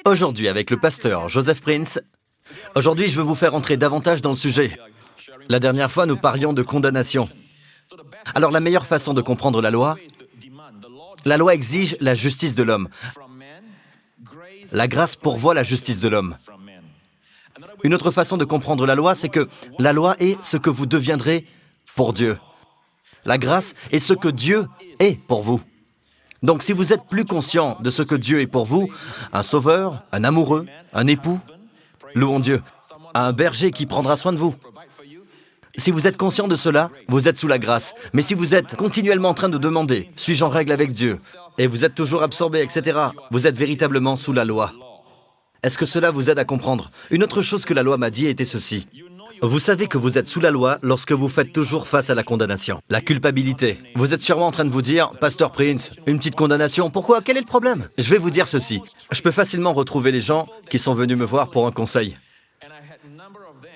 Aujourd'hui, avec le pasteur Joseph Prince, aujourd'hui, je veux vous faire entrer davantage dans le sujet. La dernière fois, nous parlions de condamnation. Alors, la meilleure façon de comprendre la loi exige la justice de l'homme. La grâce pourvoit la justice de l'homme. Une autre façon de comprendre la loi, c'est que la loi est ce que vous deviendrez pour Dieu. La grâce est ce que Dieu est pour vous. Donc, si vous êtes plus conscient de ce que Dieu est pour vous, un sauveur, un amoureux, un époux, louons Dieu, un berger qui prendra soin de vous. Si vous êtes conscient de cela, vous êtes sous la grâce. Mais si vous êtes continuellement en train de demander « suis-je en règle avec Dieu ?» et vous êtes toujours absorbé, etc., vous êtes véritablement sous la loi. Est-ce que cela vous aide à comprendre? Une autre chose que la loi m'a dit était ceci. Vous savez que vous êtes sous la loi lorsque vous faites toujours face à la condamnation, la culpabilité. Vous êtes sûrement en train de vous dire, Pasteur Prince, une petite condamnation, pourquoi? Quel est le problème? Je vais vous dire ceci. Je peux facilement retrouver les gens qui sont venus me voir pour un conseil.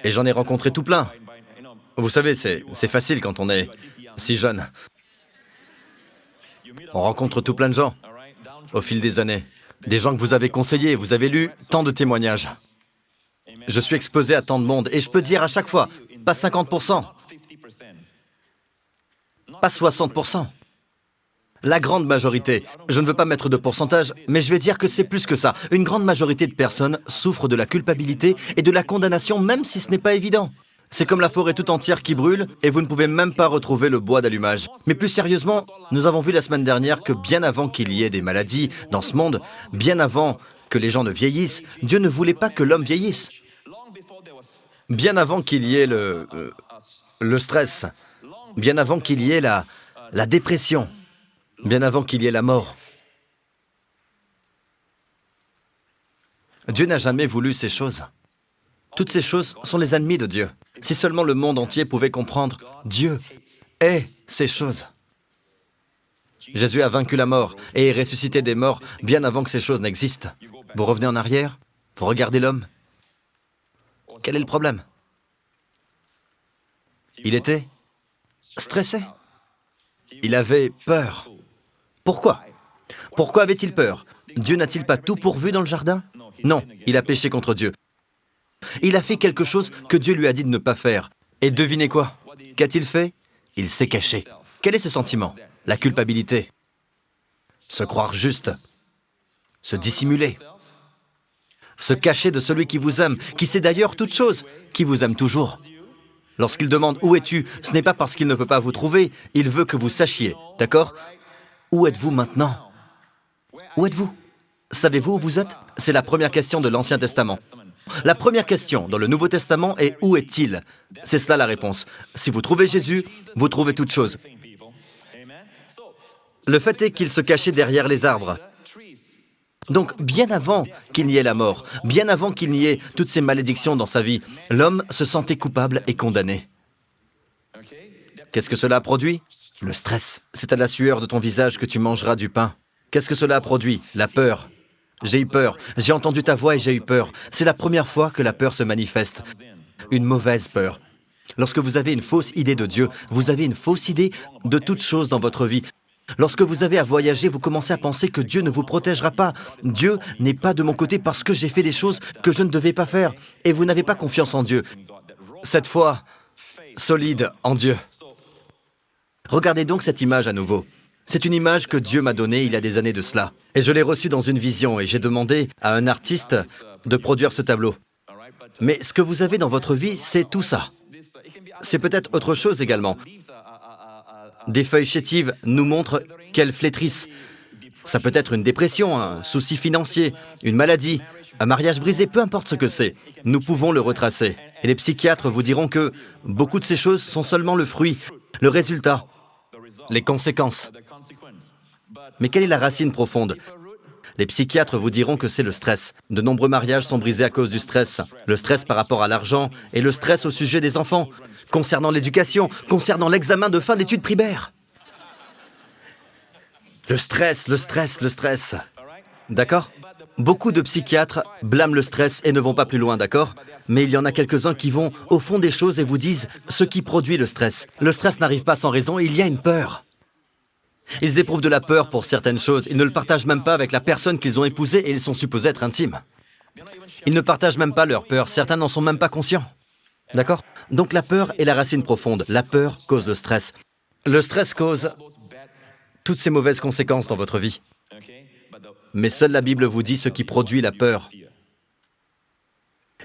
Et j'en ai rencontré tout plein. Vous savez, c'est facile quand on est si jeune. On rencontre tout plein de gens au fil des années. Des gens que vous avez conseillés, vous avez lu tant de témoignages. Je suis exposé à tant de monde et je peux dire à chaque fois, pas 50%, pas 60%. La grande majorité, je ne veux pas mettre de pourcentage, mais je vais dire que c'est plus que ça. Une grande majorité de personnes souffrent de la culpabilité et de la condamnation, même si ce n'est pas évident. C'est comme la forêt tout entière qui brûle et vous ne pouvez même pas retrouver le bois d'allumage. Mais plus sérieusement, nous avons vu la semaine dernière que bien avant qu'il y ait des maladies dans ce monde, bien avant que les gens ne vieillissent, Dieu ne voulait pas que l'homme vieillisse. Bien avant qu'il y ait le stress, bien avant qu'il y ait la dépression, bien avant qu'il y ait la mort. Dieu n'a jamais voulu ces choses. Toutes ces choses sont les ennemis de Dieu. Si seulement le monde entier pouvait comprendre, Dieu est ces choses. Jésus a vaincu la mort et est ressuscité des morts bien avant que ces choses n'existent. Vous revenez en arrière, vous regardez l'homme. Quel est le problème? Il était stressé. Il avait peur. Pourquoi? Pourquoi avait-il peur? Dieu n'a-t-il pas tout pourvu dans le jardin? Non, il a péché contre Dieu. Il a fait quelque chose que Dieu lui a dit de ne pas faire. Et devinez quoi? Qu'a-t-il fait? Il s'est caché. Quel est ce sentiment? La culpabilité. Se croire juste. Se dissimuler. Se cacher de celui qui vous aime, qui sait d'ailleurs toutes choses, qui vous aime toujours. Lorsqu'il demande « Où es-tu ?», ce n'est pas parce qu'il ne peut pas vous trouver, il veut que vous sachiez, d'accord? Où êtes-vous maintenant? Où êtes-vous? Savez-vous où vous êtes? C'est la première question de l'Ancien Testament. La première question dans le Nouveau Testament est « Où est-il » C'est cela la réponse. Si vous trouvez Jésus, vous trouvez toute chose. Le fait est qu'il se cachait derrière les arbres. Donc, bien avant qu'il n'y ait la mort, bien avant qu'il n'y ait toutes ces malédictions dans sa vie, l'homme se sentait coupable et condamné. Qu'est-ce que cela a produit? Le stress. C'est à la sueur de ton visage que tu mangeras du pain. Qu'est-ce que cela a produit? La peur. J'ai eu peur. J'ai entendu ta voix et j'ai eu peur. C'est la première fois que la peur se manifeste. Une mauvaise peur. Lorsque vous avez une fausse idée de Dieu, vous avez une fausse idée de toute chose dans votre vie. Lorsque vous avez à voyager, vous commencez à penser que Dieu ne vous protégera pas. Dieu n'est pas de mon côté parce que j'ai fait des choses que je ne devais pas faire. Et vous n'avez pas confiance en Dieu. Cette foi solide en Dieu. Regardez donc cette image à nouveau. C'est une image que Dieu m'a donnée il y a des années de cela. Et je l'ai reçue dans une vision et j'ai demandé à un artiste de produire ce tableau. Mais ce que vous avez dans votre vie, c'est tout ça. C'est peut-être autre chose également. Des feuilles chétives nous montrent qu'elles flétrissent. Ça peut être une dépression, un souci financier, une maladie, un mariage brisé, peu importe ce que c'est. Nous pouvons le retracer. Et les psychiatres vous diront que beaucoup de ces choses sont seulement le fruit, le résultat, les conséquences. Mais quelle est la racine profonde? Les psychiatres vous diront que c'est le stress. De nombreux mariages sont brisés à cause du stress. Le stress par rapport à l'argent et le stress au sujet des enfants, concernant l'éducation, concernant l'examen de fin d'études primaires. Le stress. D'accord? Beaucoup de psychiatres blâment le stress et ne vont pas plus loin, d'accord? Mais il y en a quelques-uns qui vont au fond des choses et vous disent ce qui produit le stress. Le stress n'arrive pas sans raison, il y a une peur. Ils éprouvent de la peur pour certaines choses. Ils ne le partagent même pas avec la personne qu'ils ont épousée et ils sont supposés être intimes. Ils ne partagent même pas leur peur. Certains n'en sont même pas conscients. D'accord? Donc la peur est la racine profonde. La peur cause le stress. Le stress cause toutes ces mauvaises conséquences dans votre vie. Mais seule la Bible vous dit ce qui produit la peur.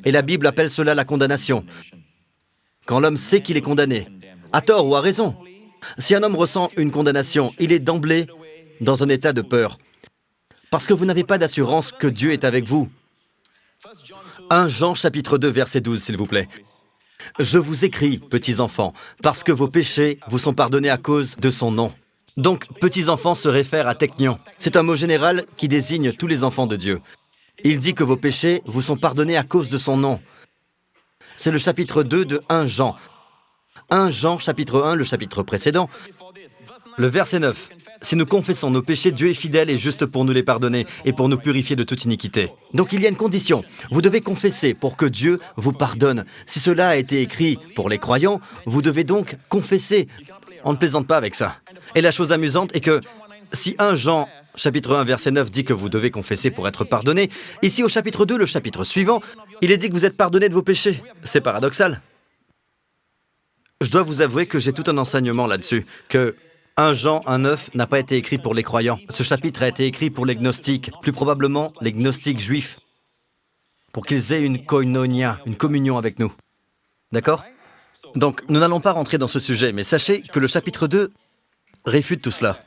Et la Bible appelle cela la condamnation. Quand l'homme sait qu'il est condamné, à tort ou à raison, si un homme ressent une condamnation, il est d'emblée dans un état de peur. Parce que vous n'avez pas d'assurance que Dieu est avec vous. 1 Jean chapitre 2 verset 12, s'il vous plaît. « Je vous écris, petits enfants, parce que vos péchés vous sont pardonnés à cause de son nom. » Donc, petits enfants se réfère à teknion. C'est un mot général qui désigne tous les enfants de Dieu. Il dit que vos péchés vous sont pardonnés à cause de son nom. C'est le chapitre 2 de 1 Jean. 1 Jean chapitre 1, le chapitre précédent, le verset 9. « Si nous confessons nos péchés, Dieu est fidèle et juste pour nous les pardonner et pour nous purifier de toute iniquité. » Donc il y a une condition. Vous devez confesser pour que Dieu vous pardonne. Si cela a été écrit pour les croyants, vous devez donc confesser. On ne plaisante pas avec ça. Et la chose amusante est que si 1 Jean chapitre 1 verset 9 dit que vous devez confesser pour être pardonné, ici au chapitre 2, le chapitre suivant, il est dit que vous êtes pardonné de vos péchés. C'est paradoxal. Je dois vous avouer que j'ai tout un enseignement là-dessus, que 1 Jean 1,9 n'a pas été écrit pour les croyants. Ce chapitre a été écrit pour les gnostiques, plus probablement les gnostiques juifs, pour qu'ils aient une koinonia, une communion avec nous. D'accord? Donc, nous n'allons pas rentrer dans ce sujet, mais sachez que le chapitre 2 réfute tout cela.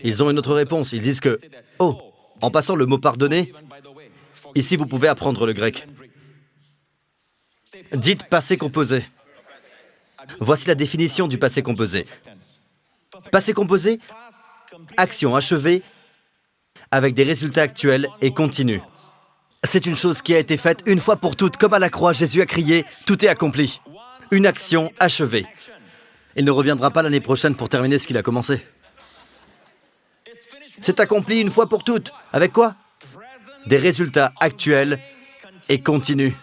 Ils ont une autre réponse. Ils disent que, oh, en passant le mot pardonner, ici vous pouvez apprendre le grec. Dites passé composé. Voici la définition du passé composé. Passé composé, action achevée avec des résultats actuels et continus. C'est une chose qui a été faite une fois pour toutes, comme à la croix, Jésus a crié, tout est accompli. Une action achevée. Il ne reviendra pas l'année prochaine pour terminer ce qu'il a commencé. C'est accompli une fois pour toutes. Avec quoi? Des résultats actuels et continus.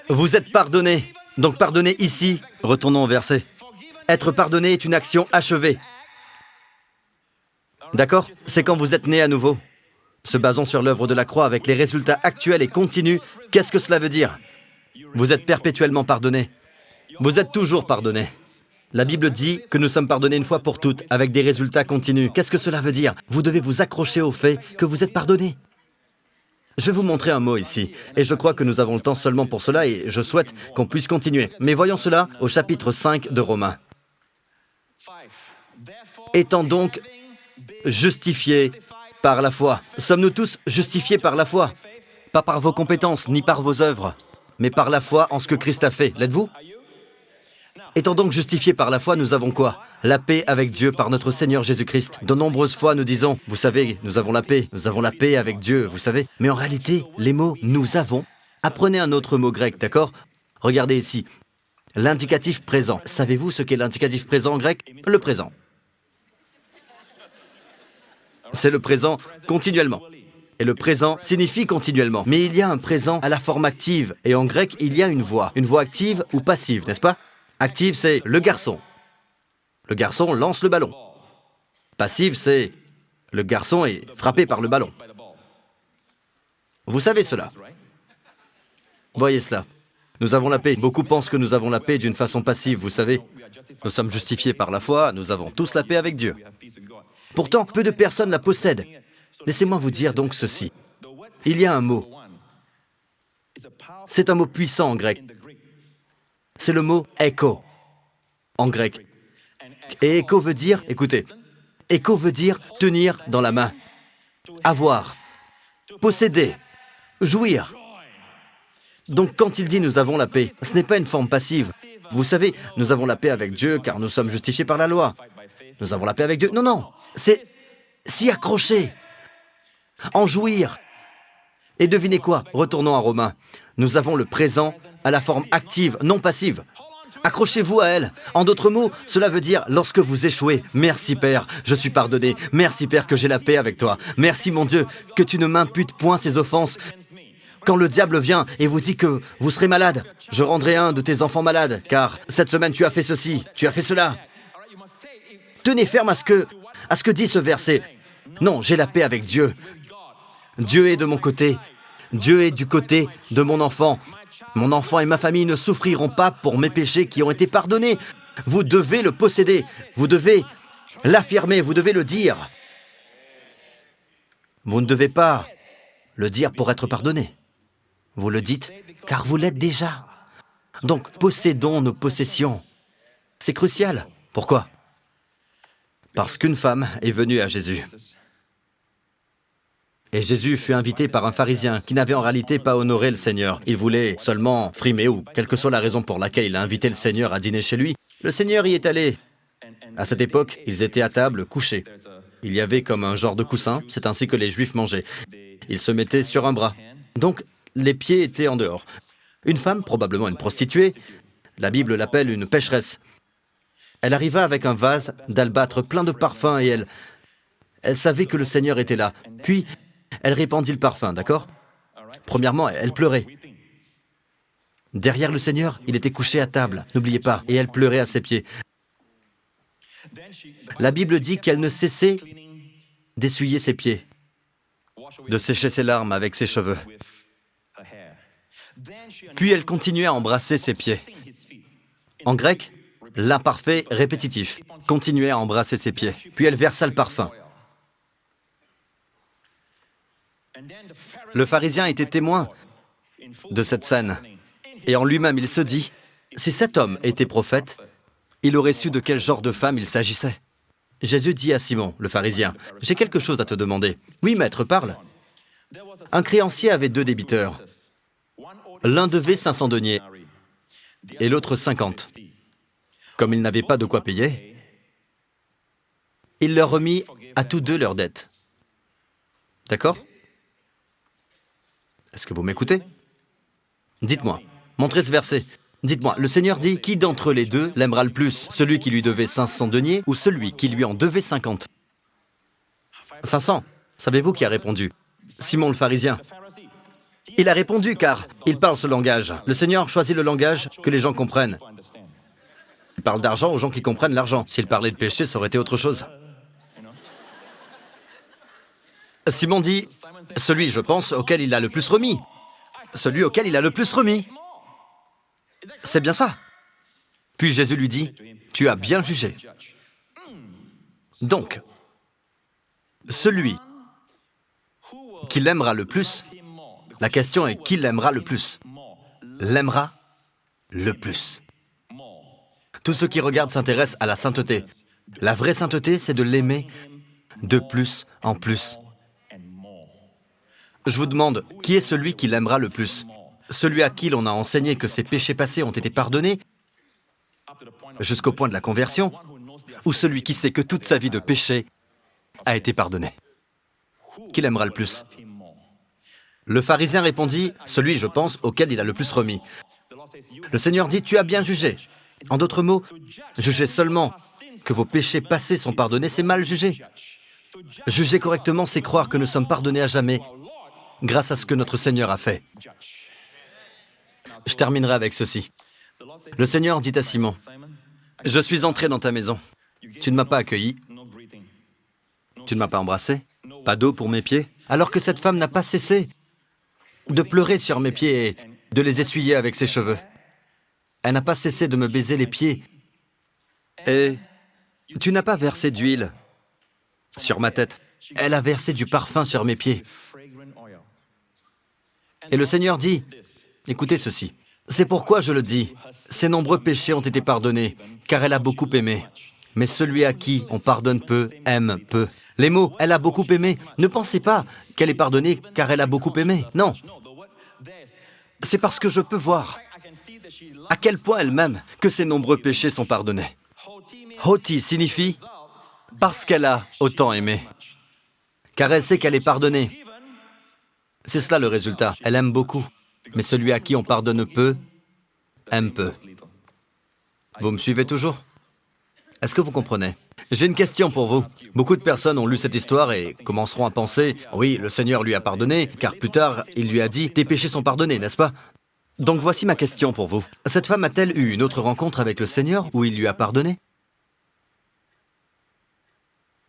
Vous êtes pardonné. Donc pardonné ici. Retournons au verset. Être pardonné est une action achevée. D'accord? C'est quand vous êtes né à nouveau. Se basant sur l'œuvre de la croix avec les résultats actuels et continus, qu'est-ce que cela veut dire? Vous êtes perpétuellement pardonné. Vous êtes toujours pardonné. La Bible dit que nous sommes pardonnés une fois pour toutes, avec des résultats continus. Qu'est-ce que cela veut dire? Vous devez vous accrocher au fait que vous êtes pardonné. Je vais vous montrer un mot ici, et je crois que nous avons le temps seulement pour cela, et je souhaite qu'on puisse continuer. Mais voyons cela au chapitre 5 de Romains. Étant donc justifiés par la foi. Sommes-nous tous justifiés par la foi? Pas par vos compétences, ni par vos œuvres, mais par la foi en ce que Christ a fait. L'êtes-vous? Étant donc justifiés par la foi, nous avons quoi? La paix avec Dieu par notre Seigneur Jésus-Christ. De nombreuses fois, nous disons, vous savez, nous avons la paix avec Dieu, vous savez. Mais en réalité, les mots « nous avons », apprenez un autre mot grec, d'accord? Regardez ici, l'indicatif présent. Savez-vous ce qu'est l'indicatif présent en grec? Le présent. C'est le présent continuellement. Et le présent signifie continuellement. Mais il y a un présent à la forme active. Et en grec, il y a une voix. Une voix active ou passive, n'est-ce pas? Active, c'est le garçon. Le garçon lance le ballon. Passive, c'est le garçon est frappé par le ballon. Vous savez cela. Voyez cela. Nous avons la paix. Beaucoup pensent que nous avons la paix d'une façon passive, vous savez. Nous sommes justifiés par la foi, nous avons tous la paix avec Dieu. Pourtant, peu de personnes la possèdent. Laissez-moi vous dire donc ceci. Il y a un mot. C'est un mot puissant en grec. C'est le mot « écho » en grec. Et « écho » veut dire, écoutez, « écho » veut dire tenir dans la main, avoir, posséder, jouir. Donc quand il dit « nous avons la paix », ce n'est pas une forme passive. Vous savez, nous avons la paix avec Dieu car nous sommes justifiés par la loi. Nous avons la paix avec Dieu. Non, non, c'est s'y accrocher, en jouir. Et devinez quoi? Retournons à Romains. Nous avons le présent à la forme active, non passive. Accrochez-vous à elle. En d'autres mots, cela veut dire lorsque vous échouez, merci Père, je suis pardonné. Merci Père que j'ai la paix avec toi. Merci mon Dieu que tu ne m'imputes point ces offenses. Quand le diable vient et vous dit que vous serez malade, je rendrai un de tes enfants malade, car cette semaine tu as fait ceci, tu as fait cela. tenez ferme à ce que dit ce verset. Non, j'ai la paix avec Dieu. Dieu est de mon côté. Dieu est du côté de mon enfant. Mon enfant et ma famille ne souffriront pas pour mes péchés qui ont été pardonnés. Vous devez le posséder. Vous devez l'affirmer. Vous devez le dire. Vous ne devez pas le dire pour être pardonné. Vous le dites car vous l'êtes déjà. Donc, possédons nos possessions. C'est crucial. Pourquoi? Parce qu'une femme est venue à Jésus. Et Jésus fut invité par un pharisien qui n'avait en réalité pas honoré le Seigneur. Il voulait seulement frimer ou quelle que soit la raison pour laquelle il a invité le Seigneur à dîner chez lui. Le Seigneur y est allé. À cette époque, ils étaient à table, couchés. Il y avait comme un genre de coussin, c'est ainsi que les Juifs mangeaient. Ils se mettaient sur un bras. Donc, les pieds étaient en dehors. Une femme, probablement une prostituée, la Bible l'appelle une pécheresse. Elle arriva avec un vase d'albâtre plein de parfums et elle savait que le Seigneur était là. Puis, elle répandit le parfum, d'accord? Premièrement, elle pleurait. Derrière le Seigneur, il était couché à table, n'oubliez pas, et elle pleurait à ses pieds. La Bible dit qu'elle ne cessait d'essuyer ses pieds, de sécher ses larmes avec ses cheveux. Puis elle continuait à embrasser ses pieds. En grec, l'imparfait répétitif continuait à embrasser ses pieds. Puis elle versa le parfum. Le pharisien était témoin de cette scène. Et en lui-même, il se dit, si cet homme était prophète, il aurait su de quel genre de femme il s'agissait. Jésus dit à Simon, le pharisien, « J'ai quelque chose à te demander. »« Oui, maître, parle. » Un créancier avait 2 débiteurs. L'un devait 500 deniers et l'autre 50. Comme ils n'avaient pas de quoi payer, il leur remit à tous 2 leurs dettes. D'accord? Est-ce que vous m'écoutez? Dites-moi, montrez ce verset. Dites-moi, le Seigneur dit, qui d'entre les 2 l'aimera le plus, celui qui lui devait 500 deniers ou celui qui lui en devait 50? 500. Savez-vous qui a répondu? Simon le pharisien. Il a répondu car il parle ce langage. Le Seigneur choisit le langage que les gens comprennent. Il parle d'argent aux gens qui comprennent l'argent. S'il parlait de péché, ça aurait été autre chose. Simon dit, celui, je pense, auquel il a le plus remis. Celui auquel il a le plus remis. C'est bien ça. Puis Jésus lui dit, tu as bien jugé. Donc, celui qui l'aimera le plus, la question est qui l'aimera le plus? L'aimera le plus. Tous ceux qui regardent s'intéressent à la sainteté. La vraie sainteté, c'est de l'aimer de plus en plus. Je vous demande, qui est celui qui l'aimera le plus? Celui à qui l'on a enseigné que ses péchés passés ont été pardonnés, jusqu'au point de la conversion, ou celui qui sait que toute sa vie de péché a été pardonnée? Qui l'aimera le plus? Le pharisien répondit, celui, je pense, auquel il a le plus remis. Le Seigneur dit, tu as bien jugé. En d'autres mots, juger seulement que vos péchés passés sont pardonnés, c'est mal jugé. Juger correctement, c'est croire que nous sommes pardonnés à jamais grâce à ce que notre Seigneur a fait. Je terminerai avec ceci. Le Seigneur dit à Simon, « Je suis entré dans ta maison. Tu ne m'as pas accueilli. Tu ne m'as pas embrassé. Pas d'eau pour mes pieds. Alors que cette femme n'a pas cessé de pleurer sur mes pieds et de les essuyer avec ses cheveux. Elle n'a pas cessé de me baiser les pieds. Et tu n'as pas versé d'huile sur ma tête. Elle a versé du parfum sur mes pieds. » Et le Seigneur dit, écoutez ceci, c'est pourquoi je le dis, ses nombreux péchés ont été pardonnés, car elle a beaucoup aimé. Mais celui à qui on pardonne peu, aime peu. Les mots « elle a beaucoup aimé », ne pensez pas qu'elle est pardonnée car elle a beaucoup aimé. Non. C'est parce que je peux voir à quel point elle m'aime que ses nombreux péchés sont pardonnés. Hoti signifie « parce qu'elle a autant aimé », car elle sait qu'elle est pardonnée. C'est cela le résultat. Elle aime beaucoup, mais celui à qui on pardonne peu, aime peu. Vous me suivez toujours? Est-ce que vous comprenez? J'ai une question pour vous. Beaucoup de personnes ont lu cette histoire et commenceront à penser « Oui, le Seigneur lui a pardonné, car plus tard, il lui a dit « Tes péchés sont pardonnés, n'est-ce pas ?» Donc voici ma question pour vous. Cette femme a-t-elle eu une autre rencontre avec le Seigneur où il lui a pardonné?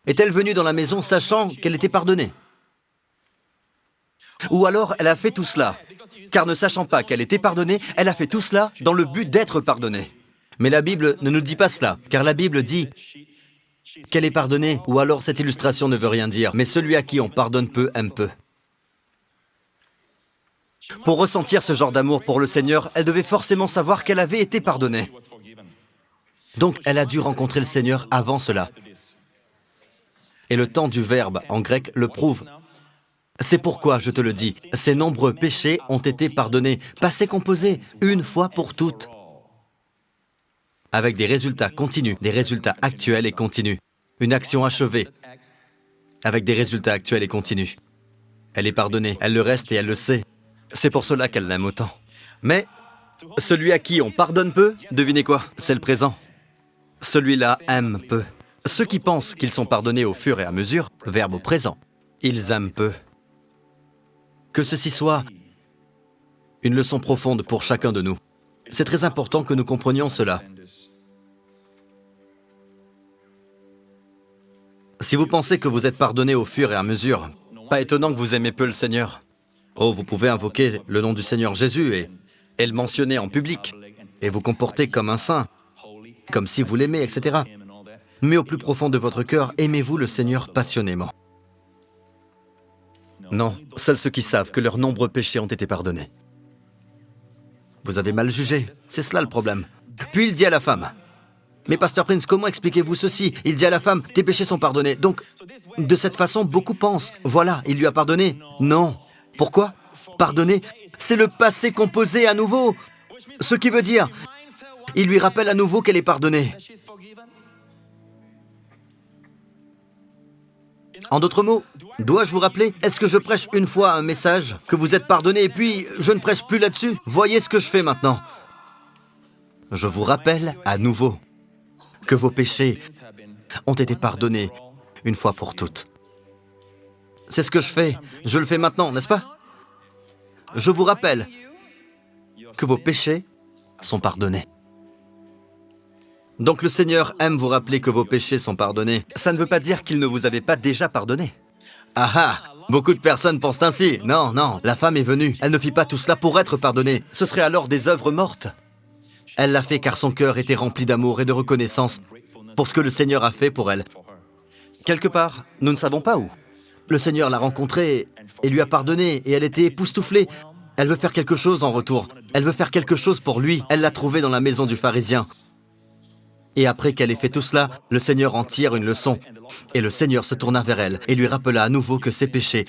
Est-elle venue dans la maison sachant qu'elle était pardonnée? Ou alors elle a fait tout cela, car ne sachant pas qu'elle était pardonnée, elle a fait tout cela dans le but d'être pardonnée. Mais la Bible ne nous dit pas cela, car la Bible dit qu'elle est pardonnée, ou alors cette illustration ne veut rien dire, mais celui à qui on pardonne peu aime peu. Pour ressentir ce genre d'amour pour le Seigneur, elle devait forcément savoir qu'elle avait été pardonnée. Donc elle a dû rencontrer le Seigneur avant cela. Et le temps du verbe en grec le prouve. C'est pourquoi, je te le dis, ces nombreux péchés ont été pardonnés, passé composé, une fois pour toutes, avec des résultats continus, des résultats actuels et continus. Une action achevée, avec des résultats actuels et continus. Elle est pardonnée, elle le reste et elle le sait. C'est pour cela qu'elle l'aime autant. Mais celui à qui on pardonne peu, devinez quoi? C'est le présent. Celui-là aime peu. Ceux qui pensent qu'ils sont pardonnés au fur et à mesure, verbe au présent, ils aiment peu. Que ceci soit une leçon profonde pour chacun de nous. C'est très important que nous comprenions cela. Si vous pensez que vous êtes pardonné au fur et à mesure, pas étonnant que vous aimez peu le Seigneur. Oh, vous pouvez invoquer le nom du Seigneur Jésus et le mentionner en public, et vous comporter comme un saint, comme si vous l'aimez, etc. Mais au plus profond de votre cœur, aimez-vous le Seigneur passionnément? Non, seuls ceux qui savent que leurs nombreux péchés ont été pardonnés. Vous avez mal jugé, c'est cela le problème. Puis il dit à la femme, « Mais Pasteur Prince, comment expliquez-vous ceci ?» Il dit à la femme, « Tes péchés sont pardonnés. » Donc, de cette façon, beaucoup pensent, « Voilà, il lui a pardonné. » Non. Pourquoi? Pardonner, c'est le passé composé à nouveau. Ce qui veut dire, il lui rappelle à nouveau qu'elle est pardonnée. En d'autres mots, dois-je vous rappeler, est-ce que je prêche une fois un message, que vous êtes pardonné, et puis je ne prêche plus là-dessus? Voyez ce que je fais maintenant. Je vous rappelle à nouveau que vos péchés ont été pardonnés une fois pour toutes. C'est ce que je fais. Je le fais maintenant, n'est-ce pas? Je vous rappelle que vos péchés sont pardonnés. Donc le Seigneur aime vous rappeler que vos péchés sont pardonnés. Ça ne veut pas dire qu'il ne vous avait pas déjà pardonné. Ah ah! Beaucoup de personnes pensent ainsi. Non, non, la femme est venue. Elle ne fit pas tout cela pour être pardonnée. Ce serait alors des œuvres mortes. Elle l'a fait car son cœur était rempli d'amour et de reconnaissance pour ce que le Seigneur a fait pour elle. Quelque part, nous ne savons pas où. Le Seigneur l'a rencontrée et lui a pardonné et elle était époustouflée. Elle veut faire quelque chose en retour. Elle veut faire quelque chose pour lui. Elle l'a trouvé dans la maison du pharisien. Et après qu'elle ait fait tout cela, le Seigneur en tire une leçon. Et le Seigneur se tourna vers elle et lui rappela à nouveau que ses péchés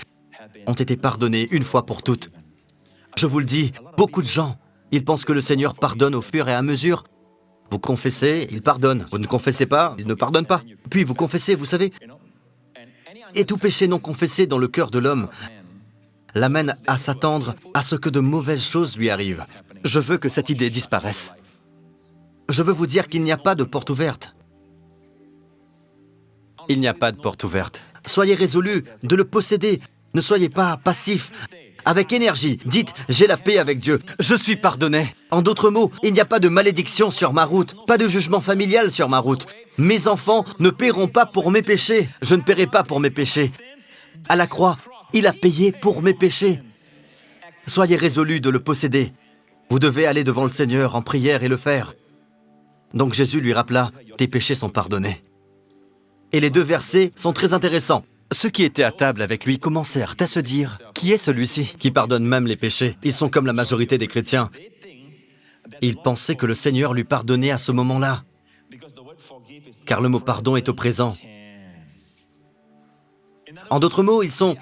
ont été pardonnés une fois pour toutes. Je vous le dis, beaucoup de gens, ils pensent que le Seigneur pardonne au fur et à mesure. Vous confessez, il pardonne. Vous ne confessez pas, il ne pardonne pas. Puis vous confessez, vous savez. Et tout péché non confessé dans le cœur de l'homme l'amène à s'attendre à ce que de mauvaises choses lui arrivent. Je veux que cette idée disparaisse. Je veux vous dire qu'il n'y a pas de porte ouverte. Il n'y a pas de porte ouverte. Soyez résolus de le posséder. Ne soyez pas passifs. Avec énergie, dites « J'ai la paix avec Dieu. Je suis pardonné. » En d'autres mots, il n'y a pas de malédiction sur ma route, pas de jugement familial sur ma route. Mes enfants ne paieront pas pour mes péchés. Je ne paierai pas pour mes péchés. À la croix, il a payé pour mes péchés. Soyez résolus de le posséder. Vous devez aller devant le Seigneur en prière et le faire. Donc Jésus lui rappela « Tes péchés sont pardonnés. » Et les deux versets sont très intéressants. Ceux qui étaient à table avec lui commencèrent à se dire « Qui est celui-ci qui pardonne même les péchés ?» Ils sont comme la majorité des chrétiens. Ils pensaient que le Seigneur lui pardonnait à ce moment-là, car le mot pardon est au présent. En d'autres mots, ils sont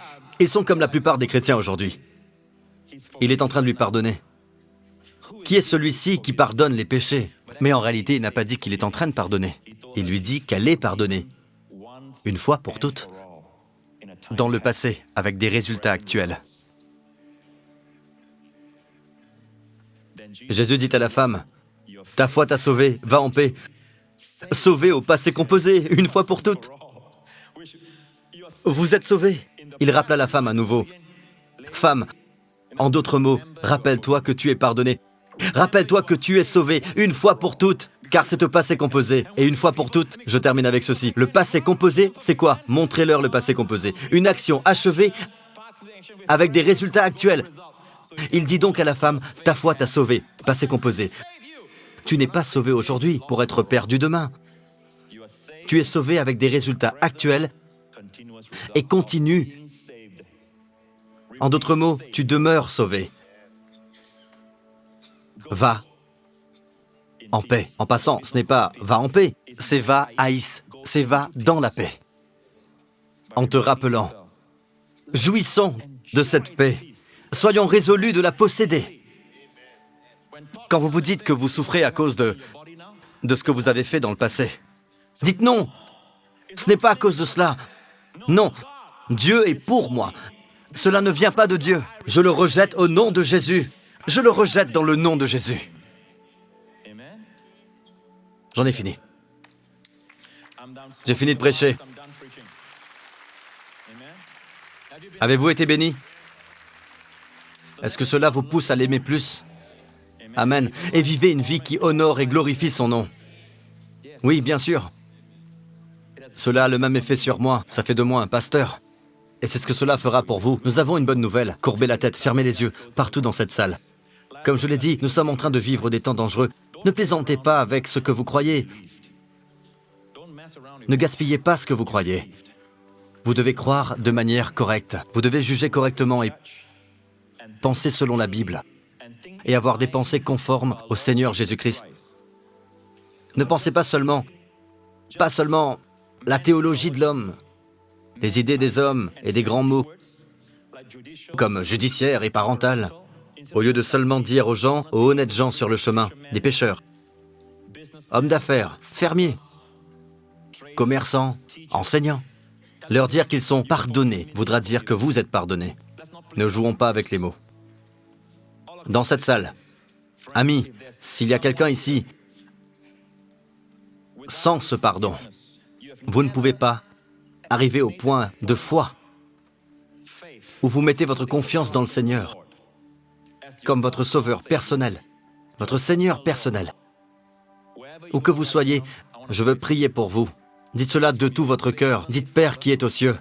comme la plupart des chrétiens aujourd'hui. Il est en train de lui pardonner. Qui est celui-ci qui pardonne les péchés? Mais en réalité, il n'a pas dit qu'il est en train de pardonner. Il lui dit qu'elle est pardonnée, une fois pour toutes, dans le passé, avec des résultats actuels. Jésus dit à la femme, « Ta foi t'a sauvée, va en paix. » Sauvée au passé composé, une fois pour toutes. Vous êtes sauvée. Il rappela la femme à nouveau. « Femme, en d'autres mots, rappelle-toi que tu es pardonnée. Rappelle-toi que tu es sauvée, une fois pour toutes. » car c'est au passé composé. Et une fois pour toutes, je termine avec ceci. Le passé composé, c'est quoi? Montrez-leur le passé composé. Une action achevée avec des résultats actuels. Il dit donc à la femme, ta foi t'a sauvé. Passé composé. Tu n'es pas sauvé aujourd'hui pour être perdu demain. Tu es sauvé avec des résultats actuels et continus. En d'autres mots, tu demeures sauvé. Va en paix. En passant, ce n'est pas va en paix, c'est va haïs, c'est va dans la paix. En te rappelant, jouissons de cette paix. Soyons résolus de la posséder. Quand vous vous dites que vous souffrez à cause de ce que vous avez fait dans le passé, dites non. Ce n'est pas à cause de cela. Non, Dieu est pour moi. Cela ne vient pas de Dieu. Je le rejette au nom de Jésus. Je le rejette dans le nom de Jésus. J'en ai fini. J'ai fini de prêcher. Avez-vous été bénis? Est-ce que cela vous pousse à l'aimer plus? Amen. Et vivez une vie qui honore et glorifie son nom. Oui, bien sûr. Cela a le même effet sur moi. Ça fait de moi un pasteur. Et c'est ce que cela fera pour vous. Nous avons une bonne nouvelle. Courbez la tête, fermez les yeux, partout dans cette salle. Comme je l'ai dit, nous sommes en train de vivre des temps dangereux. Ne plaisantez pas avec ce que vous croyez. Ne gaspillez pas ce que vous croyez. Vous devez croire de manière correcte. Vous devez juger correctement et penser selon la Bible. Et avoir des pensées conformes au Seigneur Jésus-Christ. Ne pensez pas seulement la théologie de l'homme, les idées des hommes et des grands mots, comme judiciaire et parental, au lieu de seulement dire aux gens, aux honnêtes gens sur le chemin, des pêcheurs, hommes d'affaires, fermiers, commerçants, enseignants. Leur dire qu'ils sont pardonnés voudra dire que vous êtes pardonnés. Ne jouons pas avec les mots. Dans cette salle, amis, s'il y a quelqu'un ici sans ce pardon, vous ne pouvez pas arriver au point de foi où vous mettez votre confiance dans le Seigneur comme votre sauveur personnel, votre Seigneur personnel. Où que vous soyez, je veux prier pour vous. Dites cela de tout votre cœur. Dites Père qui est aux cieux.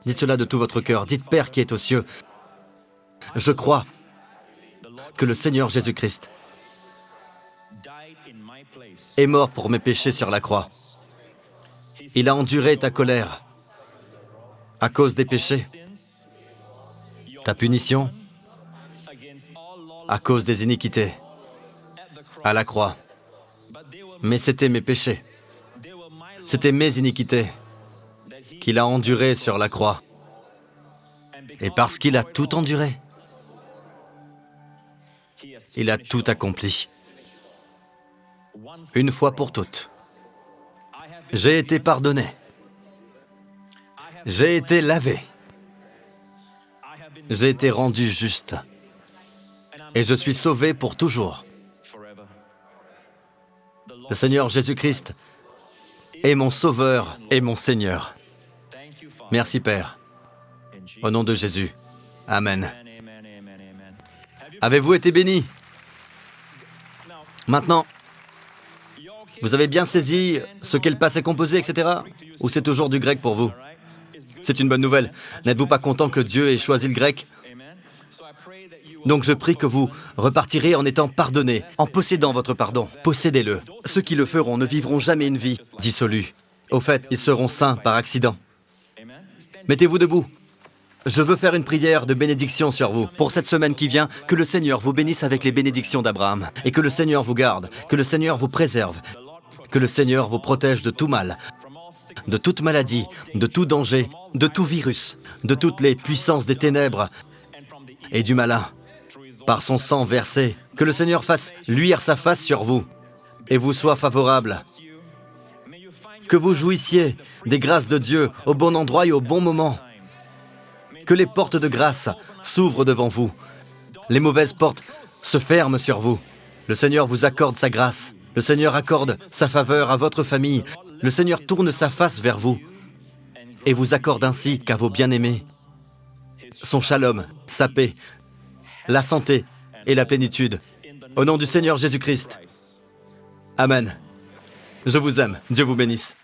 Dites cela de tout votre cœur. Dites Père qui est aux cieux. Je crois que le Seigneur Jésus-Christ est mort pour mes péchés sur la croix. Il a enduré ta colère à cause des péchés, ta punition à cause des iniquités à la croix. Mais c'était mes péchés, c'était mes iniquités qu'il a enduré sur la croix. Et parce qu'il a tout enduré, il a tout accompli. Une fois pour toutes. J'ai été pardonné. J'ai été lavé. J'ai été rendu juste. Et je suis sauvé pour toujours. Le Seigneur Jésus-Christ est mon Sauveur et mon Seigneur. Merci Père. Au nom de Jésus. Amen. Avez-vous été bénis? Maintenant, vous avez bien saisi ce qu'est le passé composé, etc. Ou c'est toujours du grec pour vous? C'est une bonne nouvelle. N'êtes-vous pas content que Dieu ait choisi le grec? Donc je prie que vous repartirez en étant pardonnés, en possédant votre pardon. Possédez-le. Ceux qui le feront ne vivront jamais une vie dissolue. Au fait, ils seront saints par accident. Mettez-vous debout. Je veux faire une prière de bénédiction sur vous. Pour cette semaine qui vient, que le Seigneur vous bénisse avec les bénédictions d'Abraham. Et que le Seigneur vous garde, que le Seigneur vous préserve, que le Seigneur vous protège de tout mal, de toute maladie, de tout danger, de tout virus, de toutes les puissances des ténèbres et du malin. Par son sang versé, que le Seigneur fasse luire sa face sur vous et vous soit favorable. Que vous jouissiez des grâces de Dieu au bon endroit et au bon moment. Que les portes de grâce s'ouvrent devant vous. Les mauvaises portes se ferment sur vous. Le Seigneur vous accorde sa grâce. Le Seigneur accorde sa faveur à votre famille. Le Seigneur tourne sa face vers vous et vous accorde ainsi qu'à vos bien-aimés son shalom, sa paix, la santé et la plénitude. Au nom du Seigneur Jésus-Christ. Amen. Je vous aime. Dieu vous bénisse.